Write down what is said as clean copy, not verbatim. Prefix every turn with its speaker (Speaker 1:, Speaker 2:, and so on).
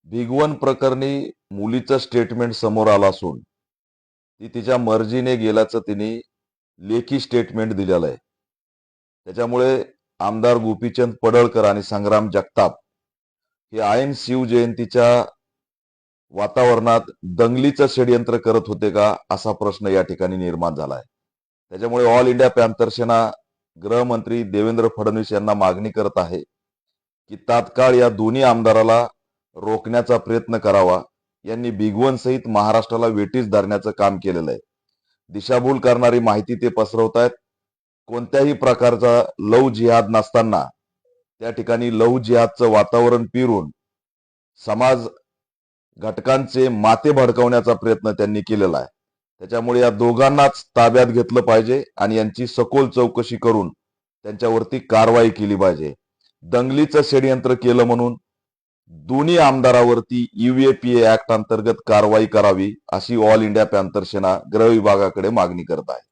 Speaker 1: भिगवण प्रकरणी मुलीचं स्टेटमेंट समोर आलं असून ती तिच्या मर्जीने गेल्याचं तिने लेखी स्टेटमेंट दिलेलं आहे. त्याच्यामुळे आमदार गोपीचंद पडळकर आणि संग्राम जगताप हे ऐन शिवजयंतीच्या वातावरणात दंगलीचं षडयंत्र करत होते का, असा प्रश्न या ठिकाणी निर्माण झाला आहे. त्याच्यामुळे ऑल इंडिया पॅंथर सेना गृहमंत्री देवेंद्र फडणवीस यांना मागणी करत आहे की तात्काळ या दोन्ही आमदाराला रोखण्याचा प्रयत्न करावा. यांनी भिगवण सहित महाराष्ट्राला वेठीस धरण्याचं काम केलेलं आहे. दिशाभूल करणारी माहिती ते पसरवतायत. कोणत्याही प्रकारचा लव जिहाद नसताना त्या ठिकाणी लव जिहादचं वातावरण पिरून समाज घटकांचे माते भडकवण्याचा प्रयत्न त्यांनी केलेला आहे. त्याच्यामुळे या दोघांनाच ताब्यात घेतलं पाहिजे आणि यांची सखोल चौकशी करून त्यांच्यावरती कारवाई केली पाहिजे. दंगलीचं षडयंत्र केलं म्हणून दोन्ही आमदारावरती UAPA ऍक्ट अंतर्गत कारवाई करावी, अशी ऑल इंडिया पॅंथर सेना गृह विभागाकडे मागणी करत आहे.